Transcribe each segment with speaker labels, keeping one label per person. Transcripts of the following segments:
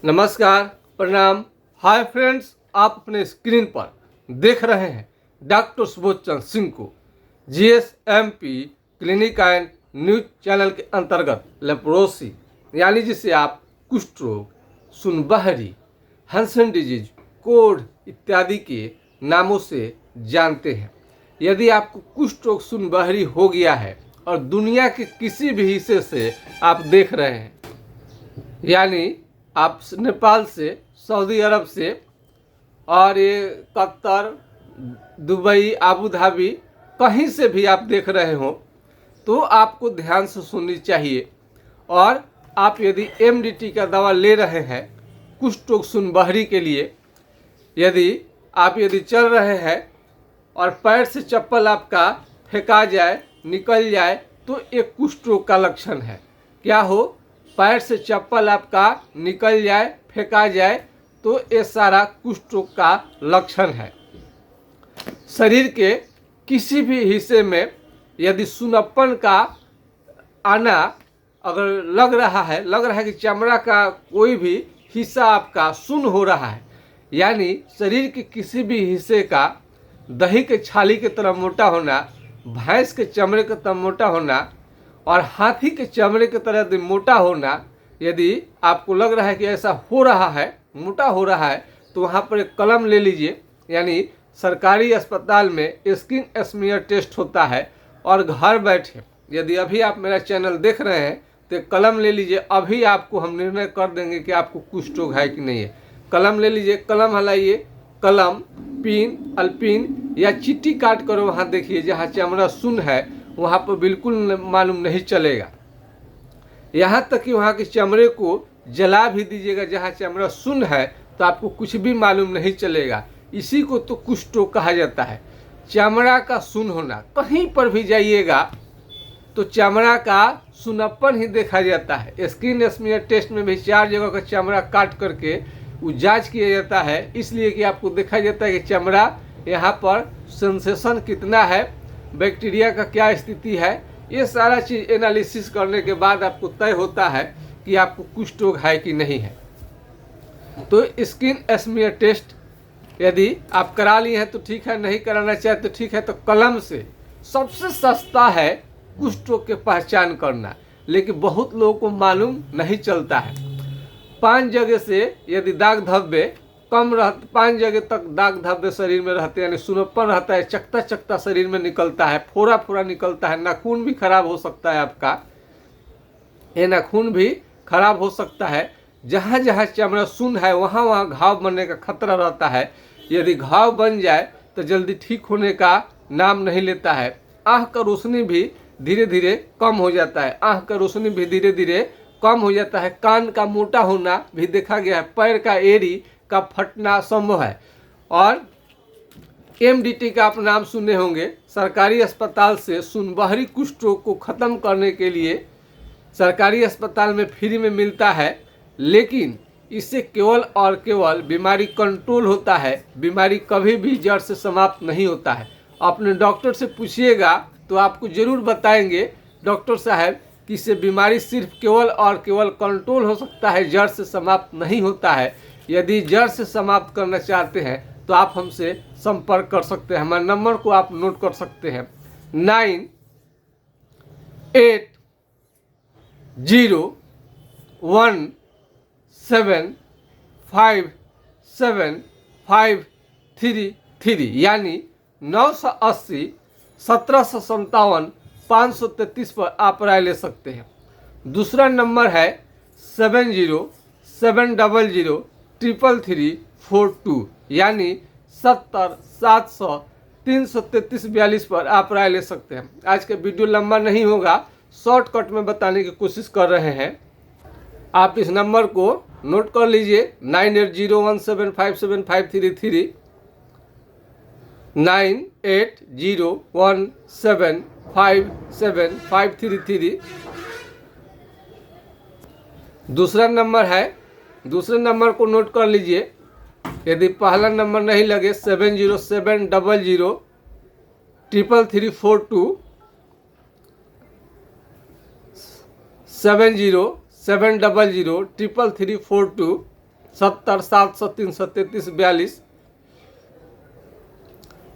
Speaker 1: नमस्कार, प्रणाम। Hi friends, आप अपने स्क्रीन पर देख रहे हैं डॉक्टर सुबोध चंद्र सिंह को GSMP clinic and news channel के अंतर्गत लेप्रोसी यानी जिसे आप कुष्ठ रोग, सुनबहरी, हंसन डिजीज, कोढ़ इत्यादि के नामों से जानते हैं। यदि आपको कुष्ठ रोग, सुनबहरी हो गया है और दुनिया के किसी भी हिस्से से आप देख रहे हैं, यानी आप नेपाल से, सऊदी अरब से और ये कतर, दुबई, आबू धाबी कहीं से भी आप देख रहे हो तो आपको ध्यान से सुननी चाहिए। और आप यदि MDT का दवा ले रहे हैं कुष्ठ रोग, सुनबहरी के लिए, यदि चल रहे हैं और पैर से चप्पल आपका फेंका जाए, निकल जाए तो एक कुष्ठ रोग का लक्षण है। क्या हो? पैर से चप्पल आपका निकल जाए, फेंका जाए तो ये सारा कुष्ठ रोग का लक्षण है। शरीर के किसी भी हिस्से में यदि सुनप्पन का आना अगर लग रहा है कि चमड़ा का कोई भी हिस्सा आपका सुन्न हो रहा है, यानी शरीर के किसी भी हिस्से का दही के छाली की तरह मोटा होना, भैंस के चमड़े की तरह मोटा होना और हाथी के चमड़े की तरह यदि मोटा होना, यदि आपको लग रहा है कि ऐसा हो रहा है, मोटा हो रहा है, तो वहाँ पर एक कलम ले लीजिए। यानी सरकारी अस्पताल में स्किन स्मीयर टेस्ट होता है और घर बैठे यदि अभी आप मेरा चैनल देख रहे हैं तो कलम ले लीजिए। अभी आपको हम निर्णय कर देंगे कि आपको कुष्ठ रोग है कि नहीं है। कलम ले लीजिए, कलम हलाइए, कलम, पिन, अल्पिन या चिट्ठी काट कर वहाँ देखिए जहाँ चमड़ा सुन्न है वहाँ पर बिल्कुल मालूम नहीं चलेगा। यहाँ तक कि वहाँ के चमड़े को जला भी दीजिएगा जहाँ चमड़ा सुन्न है तो आपको कुछ भी मालूम नहीं चलेगा। इसी को तो कुष्ठ रोग कहा जाता है। चमड़ा का सुन्न होना, कहीं पर भी जाइएगा तो चमड़ा का सुन्नपन ही देखा जाता है। स्किन स्मीयर टेस्ट में भी 4 जगह का चमड़ा काट करके वो जांच किया जाता है, इसलिए कि आपको देखा जाता है कि चमड़ा यहाँ पर सेंसेशन कितना है, बैक्टीरिया का क्या स्थिति है। ये सारा चीज़ एनालिसिस करने के बाद आपको तय होता है कि आपको कुष्ठ रोग है कि नहीं है। तो स्किन स्मीयर टेस्ट यदि आप करा लिए हैं तो ठीक है, नहीं कराना चाहे तो ठीक है। तो कलम से सबसे सस्ता है कुष्ठ रोग की पहचान करना, लेकिन बहुत लोगों को मालूम नहीं चलता है। 5 जगह से यदि दाग धब्बे कम 5 जगह तक दाग धब्बे शरीर में रहते हैं, यानी सुनप्पन रहता है, चकता चकता शरीर में निकलता है, फोड़ा फोड़ा निकलता है, नाखून भी खराब हो सकता है आपका, ये नाखून भी खराब हो सकता है। जहाँ जहाँ चमड़ा सुन्न है वहाँ वहाँ घाव बनने का खतरा रहता है। यदि घाव बन जाए तो जल्दी ठीक होने का नाम नहीं लेता है। आँख का रोशनी भी धीरे धीरे कम हो जाता है, आँख का रोशनी भी धीरे धीरे कम हो जाता है। कान का मोटा होना भी देखा गया है, पैर का एड़ी का फटना संभव है। और MDT का आप नाम सुने होंगे। सरकारी अस्पताल से सुनबहरी कुष्ठ रोग को ख़त्म करने के लिए सरकारी अस्पताल में फ्री में मिलता है, लेकिन इससे केवल और केवल बीमारी कंट्रोल होता है, बीमारी कभी भी जड़ से समाप्त नहीं होता है। अपने डॉक्टर से पूछिएगा तो आपको ज़रूर बताएंगे डॉक्टर साहब कि इससे बीमारी सिर्फ केवल और केवल कंट्रोल हो सकता है, जड़ से समाप्त नहीं होता है। यदि जड़ से समाप्त करना चाहते हैं तो आप हमसे संपर्क कर सकते हैं। हमारे नंबर को आप नोट कर सकते हैं 9817575533 यानी 980 1757 533 पर आप राय ले सकते हैं। दूसरा नंबर है 7070333342 यानी 70 700 333 42 पर आप राय ले सकते हैं। आज का वीडियो लंबा नहीं होगा, शॉर्टकट में बताने की कोशिश कर रहे हैं। आप इस नंबर को नोट कर लीजिए 9801757533 9801757533। दूसरा नंबर है, दूसरे नंबर को नोट कर लीजिए। यदि पहला नंबर नहीं लगे 7070333342 70 70033342 70 700 333 42।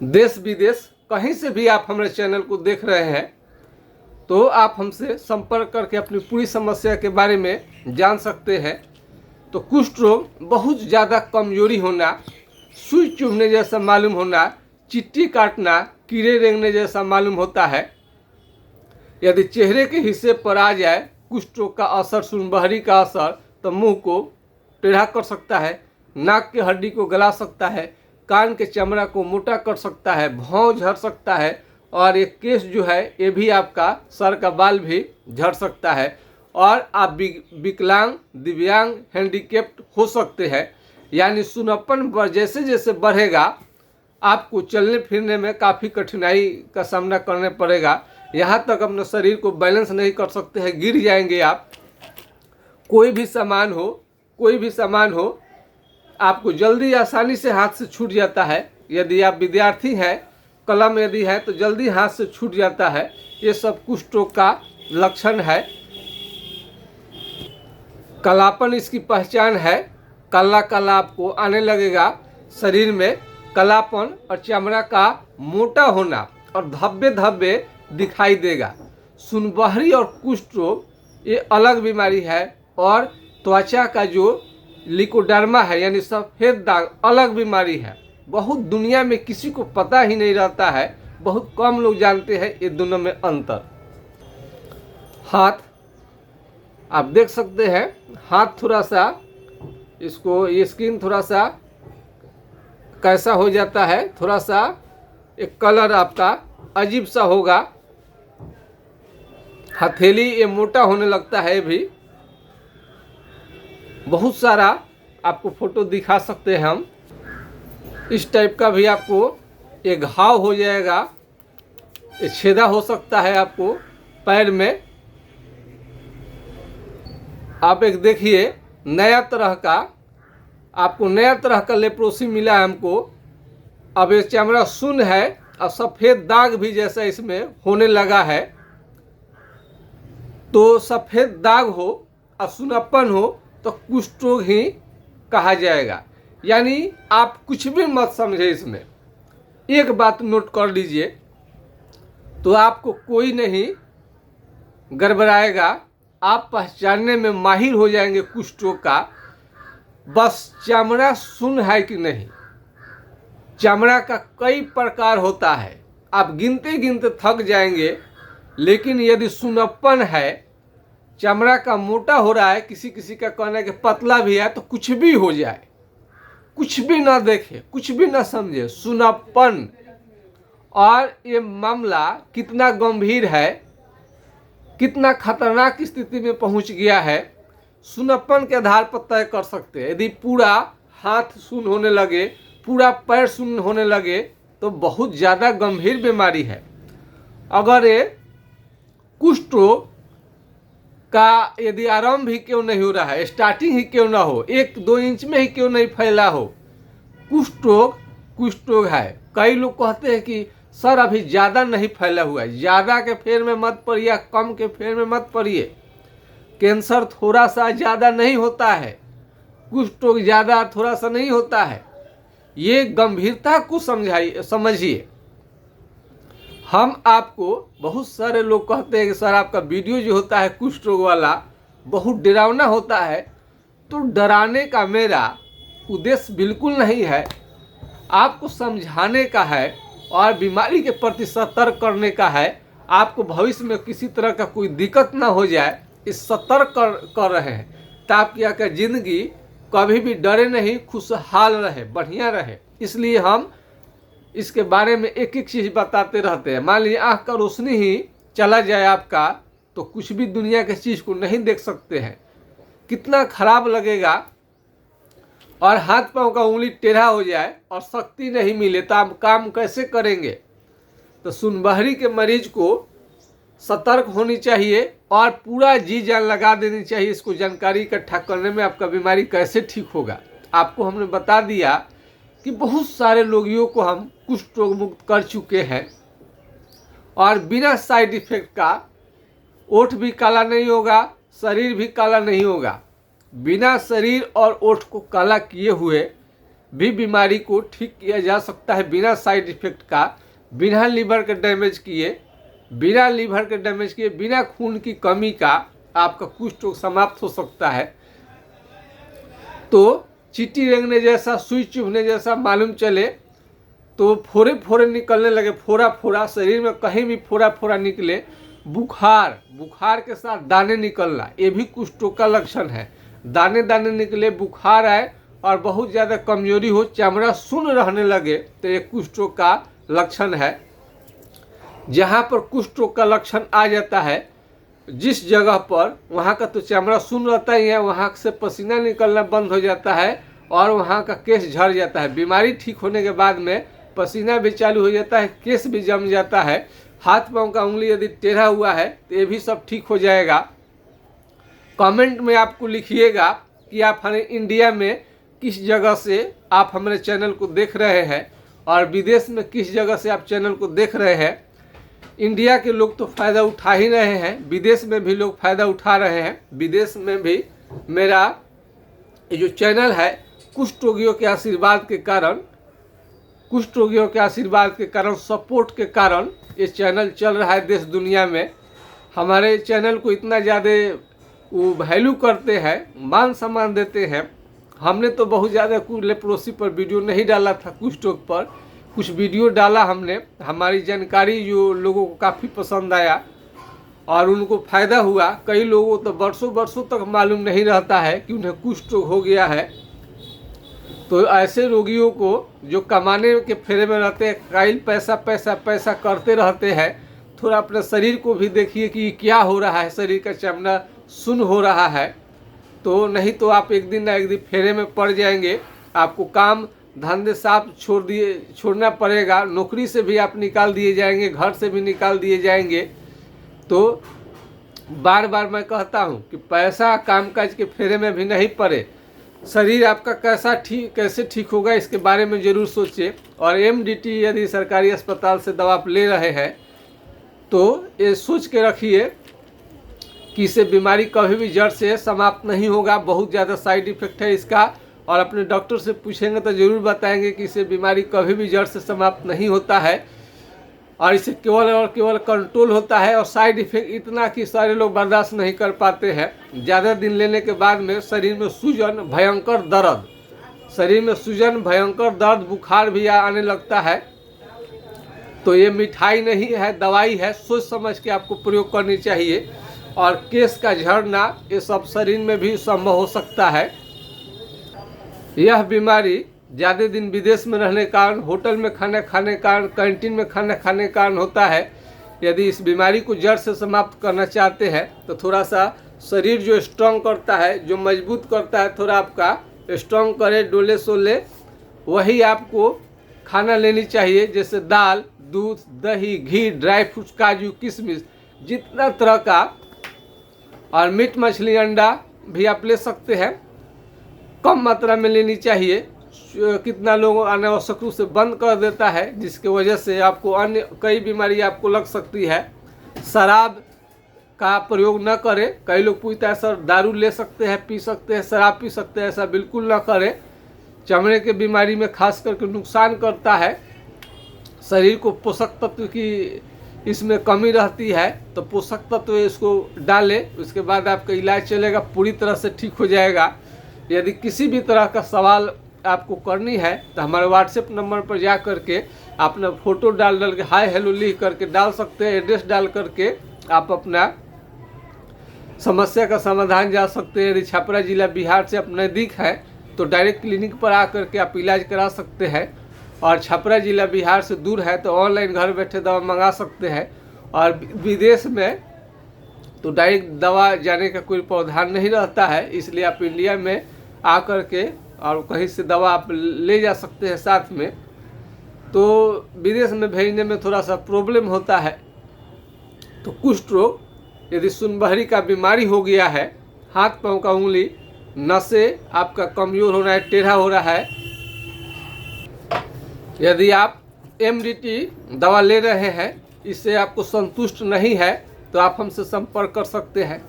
Speaker 1: देश विदेश कहीं से भी आप हमारे चैनल को देख रहे हैं तो आप हमसे संपर्क करके अपनी पूरी समस्या के बारे में जान सकते हैं। तो कुष्ठ रोग बहुत ज़्यादा कमजोरी होना, सुई चुभने जैसा मालूम होना, चिट्टी काटना, कीड़े रेंगने जैसा मालूम होता है। यदि चेहरे के हिस्से पर आ जाए कुष्ठ रोग का असर, सुनबहरी का असर, तो मुंह को टेढ़ा कर सकता है, नाक की हड्डी को गला सकता है, कान के चमड़ा को मोटा कर सकता है, भौं झड़ सकता है, और एक केस जो है ये भी आपका सर का बाल भी झड़ सकता है, और आप विकलांग, दिव्यांग, हैंडीकेप्ट हो सकते हैं। यानी सुनपन जैसे जैसे बढ़ेगा आपको चलने फिरने में काफ़ी कठिनाई का सामना करने पड़ेगा। यहाँ तक अपने शरीर को बैलेंस नहीं कर सकते हैं, गिर जाएंगे आप। कोई भी सामान हो आपको जल्दी आसानी से हाथ से छूट जाता है। यदि आप विद्यार्थी हैं, कलम यदि है तो जल्दी हाथ से छूट जाता है। ये सब कुष्ठ रोग का लक्षण है। कालापन इसकी पहचान है। काला काला आपको आने लगेगा, शरीर में कालापन और चमड़ा का मोटा होना और धब्बे धब्बे दिखाई देगा। सुनबहरी और कुष्ठ रोग ये अलग बीमारी है, और त्वचा का जो लिकोडर्मा है यानी सफ़ेद दाग अलग बीमारी है। बहुत दुनिया में किसी को पता ही नहीं रहता है, बहुत कम लोग जानते हैं ये दोनों में अंतर। हाथ आप देख सकते हैं, हाथ थोड़ा सा इसको ये स्किन थोड़ा सा कैसा हो जाता है, थोड़ा सा एक कलर आपका अजीब सा होगा। हथेली ये मोटा होने लगता है भी। बहुत सारा आपको फोटो दिखा सकते हैं हम। इस टाइप का भी आपको एक घाव हो जाएगा, एक छेदा हो सकता है आपको पैर में। आप एक देखिए नया तरह का लेप्रोसी मिला है हमको। अब ये चमड़ा सुन्न है और सफ़ेद दाग भी जैसा इसमें होने लगा है। तो सफ़ेद दाग हो और सुनापन हो तो कुष्ठ रोग ही कहा जाएगा। यानी आप कुछ भी मत समझे इसमें। एक बात नोट कर लीजिए, तो आपको कोई नहीं गड़बड़ाएगा। आप पहचानने में माहिर हो जाएंगे कुष्ठ रोग का। बस चमड़ा सुन्न है कि नहीं। चमड़ा का कई प्रकार होता है, आप गिनते गिनते थक जाएंगे। लेकिन यदि सुन्नपन है, चमड़ा का मोटा हो रहा है, किसी किसी का कहना है कि पतला भी है, तो कुछ भी हो जाए, कुछ भी ना देखे, कुछ भी ना समझे, सुन्नपन। और ये मामला कितना गंभीर है, कितना खतरनाक स्थिति में पहुंच गया है, सुन्नपन के आधार पर तय कर सकते हैं। यदि पूरा हाथ सुन्न होने लगे, पूरा पैर सुन्न होने लगे, तो बहुत ज़्यादा गंभीर बीमारी है। अगर ये कुष्ठ रोग का यदि आरंभ ही क्यों नहीं हो रहा है, स्टार्टिंग ही क्यों ना हो, 1-2 इंच में ही क्यों नहीं फैला हो, कुष्ठ रोग है। कई लोग कहते हैं कि सर अभी ज़्यादा नहीं फैला हुआ है। ज़्यादा के फेर में मत पड़िए, कम के फेर में मत पड़िए। कैंसर थोड़ा सा ज़्यादा नहीं होता है, कुष्ठ रोग ज़्यादा थोड़ा सा नहीं होता है। ये गंभीरता को समझिए। हम आपको, बहुत सारे लोग कहते हैं कि सर आपका वीडियो जो होता है कुष्ठ रोग वाला बहुत डरावना होता है। तो डराने का मेरा उद्देश्य बिल्कुल नहीं है, आपको समझाने का है और बीमारी के प्रति सतर्क करने का है। आपको भविष्य में किसी तरह का कोई दिक्कत ना हो जाए, इस सतर्क कर रहे हैं, ताकि आपका जिंदगी कभी भी डरे नहीं, खुशहाल रहे, बढ़िया रहे। इसलिए हम इसके बारे में एक एक चीज़ बताते रहते हैं। मान लीजिए आँख का रोशनी ही चला जाए आपका, तो कुछ भी दुनिया के चीज़ को नहीं देख सकते हैं, कितना खराब लगेगा। और हाथ पांव का उंगली टेढ़ा हो जाए और शक्ति नहीं मिले तो आप काम कैसे करेंगे। तो सुनबहरी के मरीज को सतर्क होनी चाहिए और पूरा जी जान लगा देनी चाहिए इसको जानकारी इकट्ठा करने में, आपका बीमारी कैसे ठीक होगा। आपको हमने बता दिया कि बहुत सारे रोगियों को हम कुष्ठ रोग मुक्त कर चुके हैं और बिना साइड इफेक्ट का। ओठ भी काला नहीं होगा, शरीर भी काला नहीं होगा। बिना शरीर और ओठ को काला किए हुए भी बीमारी को ठीक किया जा सकता है बिना साइड इफेक्ट का, बिना लीवर के डैमेज किए, बिना खून की कमी का आपका कुष्ठ रोग समाप्त हो सकता है। तो चींटी रेंगने जैसा, सुई चुभने जैसा मालूम चले तो फोड़े फोड़े निकलने लगे, फोड़ा शरीर में कहीं भी फोड़ा निकले, बुखार के साथ दाने निकलना, ये भी कुष्ठ रोग का लक्षण है। दाने निकले, बुखार आए और बहुत ज़्यादा कमजोरी हो, चमड़ा सुन्न रहने लगे तो ये कुष्ठ रोग का लक्षण है। जहाँ पर कुष्ठ रोग का लक्षण आ जाता है, जिस जगह पर वहाँ का तो चमड़ा सुन्न रहता ही है, वहाँ से पसीना निकलना बंद हो जाता है और वहाँ का केश झड़ जाता है। बीमारी ठीक होने के बाद में पसीना भी चालू हो जाता है, केश भी जम जाता है, हाथ पांव का उंगली यदि टेढ़ा हुआ है तो ये भी सब ठीक हो जाएगा। कमेंट में आपको लिखिएगा कि आप हमारे इंडिया में किस जगह से आप हमारे चैनल को देख रहे हैं और विदेश में किस जगह से आप चैनल को देख रहे हैं। इंडिया के लोग तो फ़ायदा उठा ही रहे हैं, विदेश में भी लोग फ़ायदा उठा रहे हैं। विदेश में भी मेरा ये जो चैनल है कुष्ठ रोगियों के आशीर्वाद के कारण, सपोर्ट के कारण ये चैनल चल रहा है देश दुनिया में। हमारे चैनल को इतना ज़्यादा वो वैल्यू करते हैं, मान सम्मान देते हैं। हमने तो बहुत ज़्यादा लेप्रोसी पर वीडियो नहीं डाला था, कुष्ठ रोग पर कुछ वीडियो डाला हमने। हमारी जानकारी जो लोगों को काफ़ी पसंद आया और उनको फ़ायदा हुआ। कई लोगों तो वर्षों तक मालूम नहीं रहता है कि उन्हें कुष्ठ रोग हो गया है। तो ऐसे रोगियों को जो कमाने के फेरे में रहते हैं, काइल पैसा करते रहते हैं, थोड़ा अपने शरीर को भी देखिए कि क्या हो रहा है, शरीर का चमड़ा सुन्न हो रहा है। तो नहीं तो आप एक दिन ना एक दिन फेरे में पड़ जाएंगे। आपको काम धंधे साफ छोड़ना पड़ेगा, नौकरी से भी आप निकाल दिए जाएंगे, घर से भी निकाल दिए जाएंगे। तो बार बार मैं कहता हूँ कि पैसा कामकाज के फेरे में भी नहीं पड़े। शरीर आपका कैसे ठीक होगा इसके बारे में ज़रूर सोचिए। और एमडीटी यदि सरकारी अस्पताल से दवा आप ले रहे हैं तो ये सोच के रखिए कि इससे बीमारी कभी भी जड़ से समाप्त नहीं होगा। बहुत ज़्यादा साइड इफ़ेक्ट है इसका और अपने डॉक्टर से पूछेंगे तो ज़रूर बताएंगे कि इससे बीमारी कभी भी जड़ से समाप्त नहीं होता है और इसे केवल कंट्रोल होता है। और साइड इफ़ेक्ट इतना कि सारे लोग बर्दाश्त नहीं कर पाते हैं। ज़्यादा दिन लेने के बाद में शरीर में सूजन, भयंकर दर्द, बुखार भी आने लगता है। तो ये मिठाई नहीं है, दवाई है। सोच समझ के आपको प्रयोग करनी चाहिए। और केश का झड़ना ये सब शरीर में भी संभव हो सकता है। यह बीमारी ज़्यादा दिन विदेश में रहने के कारण, होटल में खाना खाने के कारण, कैंटीन में खाना खाने के कारण होता है। यदि इस बीमारी को जड़ से समाप्त करना चाहते हैं तो थोड़ा सा शरीर जो स्ट्रॉन्ग करता है, जो मजबूत करता है, थोड़ा आपका स्ट्रॉन्ग करे, डोले सोले, वही आपको खाना लेनी चाहिए। जैसे दाल, दूध, दही, घी, ड्राई फ्रूट्स, काजू, किशमिश, जितना तरह का, और मीट, मछली, अंडा भी आप ले सकते हैं। कम मात्रा में लेनी चाहिए। कितना लोग अनावश्यक रूप से बंद कर देता है, जिसकी वजह से आपको अन्य कई बीमारी आपको लग सकती है। शराब का प्रयोग न करें। कई लोग पूछते हैं सर दारू ले सकते हैं, पी सकते हैं, शराब पी सकते हैं, ऐसा बिल्कुल न करें। चमड़े के बीमारी में खास करके नुकसान करता है। शरीर को पोषक तत्व की इसमें कमी रहती है, तो पोषक तत्व इसको डालें, उसके बाद आपका इलाज चलेगा, पूरी तरह से ठीक हो जाएगा। यदि किसी भी तरह का सवाल आपको करनी है तो हमारे व्हाट्सएप नंबर पर जा करके अपना फ़ोटो डाल के हाय हेलो लिख करके डाल सकते हैं। एड्रेस डाल करके आप अपना समस्या का समाधान जा सकते हैं। यदि छपरा जिला बिहार से आप नज़दीक है तो डायरेक्ट क्लिनिक पर आकर के आप इलाज करा सकते हैं, और छपरा जिला बिहार से दूर है तो ऑनलाइन घर बैठे दवा मंगा सकते हैं। और विदेश में तो डायरेक्ट दवा जाने का कोई प्रावधान नहीं रहता है, इसलिए आप इंडिया में आकर के और कहीं से दवा आप ले जा सकते हैं साथ में। तो विदेश में भेजने में थोड़ा सा प्रॉब्लम होता है। तो कुष्ठ रोग यदि सुनबहरी का बीमारी हो गया है, हाथ पांव का उंगली, नसें आपका कमज़ोर हो रहा है, टेढ़ा हो रहा है, यदि आप एमडीटी दवा ले रहे हैं, इससे आपको संतुष्ट नहीं है तो आप हमसे संपर्क कर सकते हैं।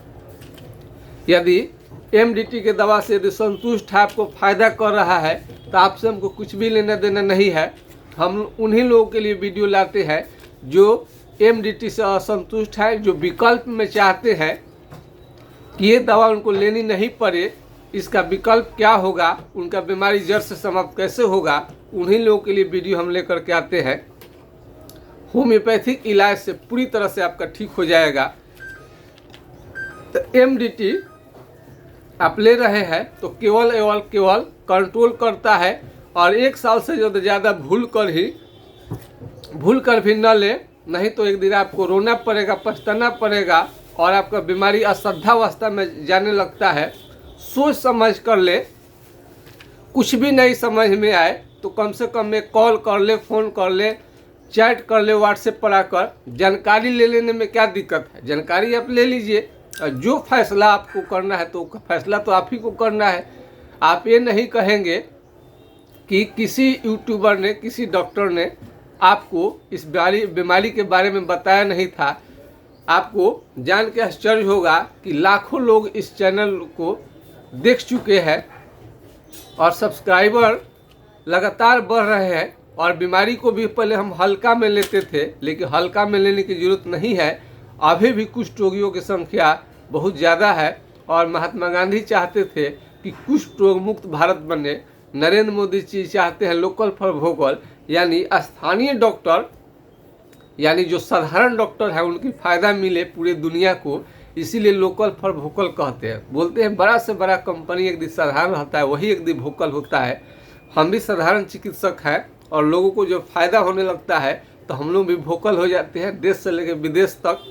Speaker 1: यदि MDT के दवा से यदि संतुष्ट है, आपको फ़ायदा कर रहा है, तो आपसे हमको कुछ भी लेना देना नहीं है। हम उन्हीं लोगों के लिए वीडियो लाते हैं जो MDT से असंतुष्ट है, जो विकल्प में चाहते हैं कि ये दवा उनको लेनी नहीं पड़े, इसका विकल्प क्या होगा, उनका बीमारी जड़ से समाप्त कैसे होगा, उन्हीं लोगों के लिए वीडियो हम लेकर के आते हैं। होम्योपैथिक इलाज से पूरी तरह से आपका ठीक हो जाएगा। तो MDT आप ले रहे हैं तो केवल कंट्रोल करता है, और 1 साल से ज़्यादा भूल कर भी न ले, नहीं तो एक दिन आपको रोना पड़ेगा, पछताना पड़ेगा, और आपका बीमारी अश्रद्धावस्था में जाने लगता है। सोच समझ कर ले, कुछ भी नहीं समझ में आए तो कम से कम एक कॉल कर ले, फ़ोन कर ले, चैट कर ले, व्हाट्सएप पर आकर जानकारी ले लेने में क्या दिक्कत है। जानकारी आप ले लीजिए, जो फैसला आपको करना है तो फैसला तो आप ही को करना है। आप ये नहीं कहेंगे कि किसी यूट्यूबर ने, किसी डॉक्टर ने आपको इस बीमारी के बारे में बताया नहीं था। आपको जान के आश्चर्य होगा कि लाखों लोग इस चैनल को देख चुके हैं और सब्सक्राइबर लगातार बढ़ रहे हैं। और बीमारी को भी पहले हम हल्का में लेते थे, लेकिन हल्का में लेने की ज़रूरत नहीं है। अभी भी कुष्ठ रोगियों की संख्या बहुत ज़्यादा है, और महात्मा गांधी चाहते थे कि कुष्ठ रोग मुक्त भारत बने। नरेंद्र मोदी जी चाहते हैं लोकल फॉर वोकल, यानी स्थानीय डॉक्टर, यानी जो साधारण डॉक्टर है उनकी फ़ायदा मिले पूरे दुनिया को, इसीलिए लोकल फॉर वोकल कहते हैं। बोलते हैं बड़ा से बड़ा कंपनी एक दिन साधारण रहता है, वही एक दिन वोकल होता है। हम भी साधारण चिकित्सक हैं, और लोगों को जो फ़ायदा होने लगता है तो हम लोग भी वोकल हो जाते हैं। देश से लेकर विदेश तक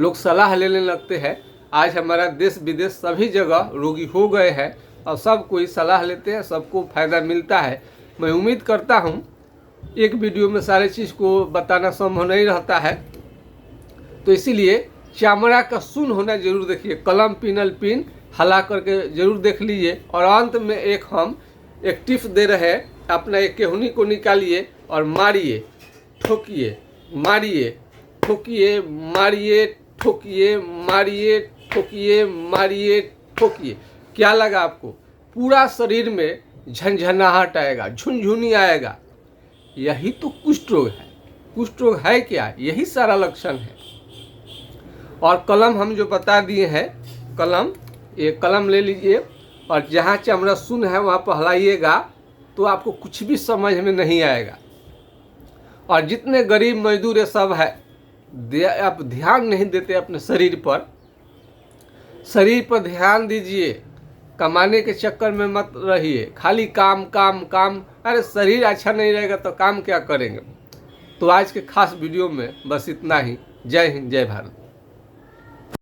Speaker 1: लोग सलाह लेने लगते हैं। आज हमारा देश विदेश सभी जगह रोगी हो गए हैं, और सब कोई सलाह लेते हैं, सबको फ़ायदा मिलता है। मैं उम्मीद करता हूँ एक वीडियो में सारे चीज़ को बताना संभव नहीं रहता है, तो इसीलिए चामड़ा का सुन होना जरूर देखिए। कलम पिनल पिन हला करके जरूर देख लीजिए। और अंत में हम एक टिप्स दे रहे हैं, अपना एक केहुनी को निकालिए और मारिए, ठोकिए, मारिए, ठोकिए, मारिए, ठोकिए, मारिए, ठोकिए, मारिए, ठोकिए। क्या लगा आपको? पूरा शरीर में झंझनाहट आएगा, झुनझुनी आएगा। यही तो कुष्ठ रोग है। कुष्ठ रोग है क्या? यही सारा लक्षण है। और कलम हम जो बता दिए हैं, एक कलम ले लीजिए, और जहाँ चमड़ा सुन है वहाँ पर हिलाइएगा तो आपको कुछ भी समझ में नहीं आएगा। और जितने गरीब मजदूर ये सब है, आप ध्यान नहीं देते अपने शरीर पर ध्यान दीजिए। कमाने के चक्कर में मत रहिए, खाली काम काम काम। अरे शरीर अच्छा नहीं रहेगा तो काम क्या करेंगे। तो आज के खास वीडियो में बस इतना ही। जय हिंद, जय भारत।